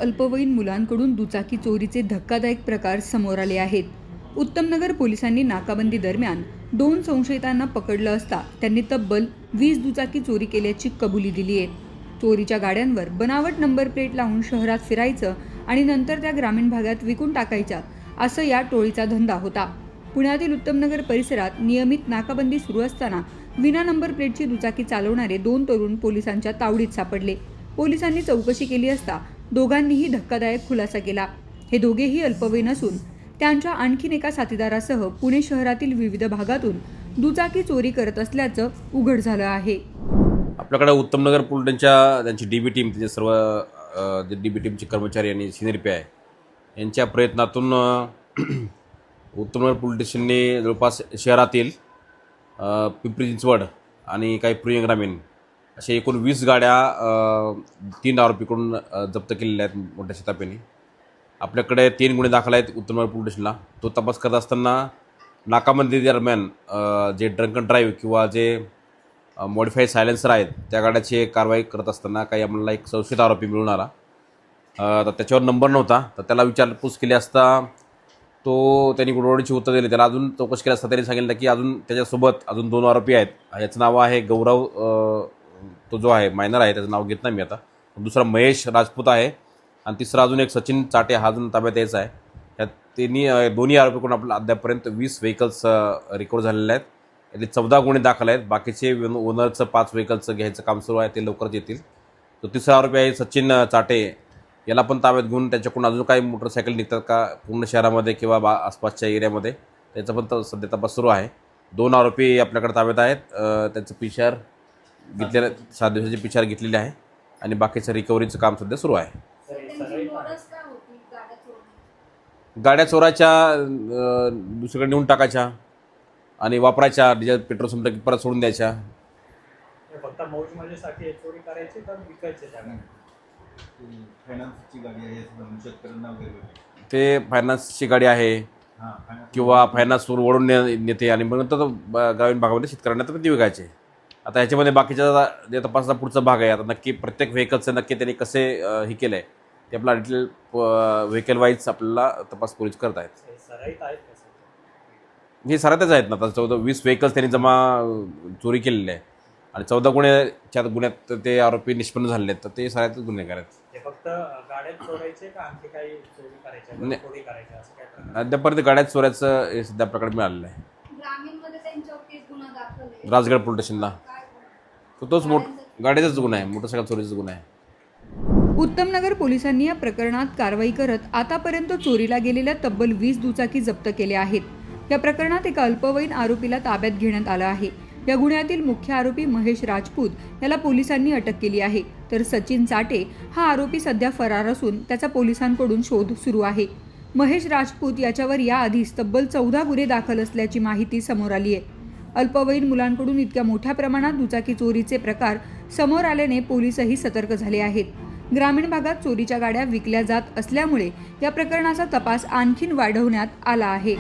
अल्पवयीन मुलांकडून दुचाकी चोरीचे धक्कादायक प्रकार समोर आले आहेत। उत्तमनगर पोलिसांनी नाकाबंदी दरम्यान 2 संशयितांना पकडलं असता त्यांनी तब्बल 20 दुचाकी चोरी केल्याची कबुली दिली आहे। चोरीच्या गाड्यांवर बनावट नंबर प्लेट लावून शहरात फिरायचं आणि नंतर त्या ग्रामीण भागात विकून टाकायच्या, असं या टोळीचा धंदा होता। पुण्यातील उत्तमनगर परिसरात नियमित नाकाबंदी सुरू असताना विना नंबर प्लेटची दुचाकी चालवणारे 2 तरुण पोलिसांच्या तावडीत सापडले। पोलिसांनी चौकशी केली असता दोघांनीही धक्कादायक खुलासा केला। हे दोघेही अल्पवयीन असून त्यांच्या आणखीन एका साथीदारासह पुणे शहरातील विविध भागातून दुचाकी चोरी करत असल्याचं उघड झालं आहे। आपल्याकडे उत्तमनगर पोलीस त्यांची डीबी टीम, त्याचे सर्व डीबी टीमचे कर्मचारी आणि सिनियर पी आय यांच्या प्रयत्नातून उत्तमनगर पोलीस स्टेशनने जवळपास शहरातील पिंपरी चिंचवड आणि काही पुणे ग्रामीण असे एकूण 20 गाड्या 3 आरोपीकडून जप्त केलेल्या आहेत मोठ्या शतापेने। आपल्याकडे 3 गुन्हे दाखल आहेत उत्तमनगर पोलीस स्टेशनला। तो तपास करत असताना नाकाबंदी दरम्यान जे ड्रंकन ड्राईव्ह किंवा जे मॉडिफाईड सायलेन्सर आहेत त्या गाड्याची कारवाई करत असताना काही आम्हाला एक संशयित आरोपी मिळून आला। तर त्याच्यावर नंबर नव्हता, तर त्याला विचारपूस केली असता त्यांनी गुडवडीची उत्तर दिली। त्याला अजून चौकशी केली असता त्यांनी सांगितलं की अजून त्याच्यासोबत अजून 2 आरोपी आहेत। याचं नाव आहे गौरव, तो जो आहे मायनर आहे त्याचं नाव घेत नाही मी आता। दुसरा महेश राजपूत आहे आणि तिसरा अजून एक सचिन चाटे, हा अजून ताब्यात यायचा आहे। या दोन्ही आरोपीकडून आपल्याला अद्यापर्यंत 20 व्हेकल्स रिकवर झालेले आहेत। यातले 14 गुन्हे दाखल आहेत। बाकीचे ओनरचं 5 व्हेकल्सचं घ्यायचं काम सुरू आहे, ते लवकरच येतील। तो तिसरा आरोपी आहे सचिन चाटे, याला पण ताब्यात घेऊन त्याच्याकडून अजून काही मोटरसायकल निघतात का पूर्ण शहरामध्ये किंवा आसपासच्या एरियामध्ये, त्याचा पण सध्या तपास सुरू आहे। 2 आरोपी आपल्याकडे ताब्यात आहेत। त्यांचं PCR घेतलेलं 7 दिवसाची PCR घेतलेली आहे आणि बाकीचं रिकव्हरीचं काम सध्या सुरू आहे। गाड्या चोराच्या, दुसरीकडे नेऊन टाकायच्या आणि वापरायच्या, डिझेल पेट्रोल संपलं की परत सोडून द्यायच्या। फक्त मौज मजेसाठी चोरी करायची का विकायचे? फायनान्सची गाडी आहे, शेतकऱ्यांना वगैरे ते फायनान्सची गाडी आहे किंवा फायनान्स वळून नेते आणि मग नंतर ग्रामीण भागामध्ये शेतकऱ्यांना तर ती विकायचे। आता ह्याच्यामध्ये बाकीच्या जे तपासाचा पुढचा भाग आहे, आता नक्की प्रत्येक व्हेकलचं नक्की त्यांनी कसे हे केलं आहे ते आपला डिटेल व्हेकल वाईज आपल्याला तपास पोलीस करत आहेत। हे सराईतच आहेत ना। आता 20 व्हेकल्स त्यांनी चोरी केलेले आहे आणि 14 गुन्ह्यात ते आरोपी निष्पन्न झालेले आहेत, तर ते सराईतच गुन्हेगार आहेत। फक्त गाड्या चोरायचे का आणखी काही चोरी करायच्या? अद्यापर्यंत गाड्यात चोऱ्याचं हे सध्या प्रकरण मिळालेलं आहे राजगड पोलीस स्टेशनला। तोच गाड्याचाच गुन्हा आहे, मोटरसायकल चोरीचा गुन्हा आहे। उत्तमनगर पोलिसांनी या प्रकरणात कारवाई करत आतापर्यंत चोरीला गेलेल्या तब्बल 20 दुचाकी जप्त केल्या आहेत। या प्रकरणात एका अल्पवयीन आरोपीला ताब्यात घेण्यात आलं आहे। या गुन्ह्यातील मुख्य आरोपी महेश राजपूत याला पोलिसांनी अटक केली आहे, तर सचिन चाटे हा आरोपी सध्या फरार असून त्याचा पोलिसांकडून शोध सुरू आहे। महेश राजपूत याच्यावर याआधीच तब्बल 14 गुन्हे दाखल असल्याची माहिती समोर आली आहे। अल्पवयीन मुलांकडून इतक्या मोठ्या प्रमाणात दुचाकी चोरीचे प्रकार समोर आल्याने पोलीसही सतर्क झाले आहेत। ग्रामीण भागात चोरीच्या गाड्या विकल्या जात असल्यामुळे या प्रकरणाचा तपास आणखीन वाढवण्यात आला आहे।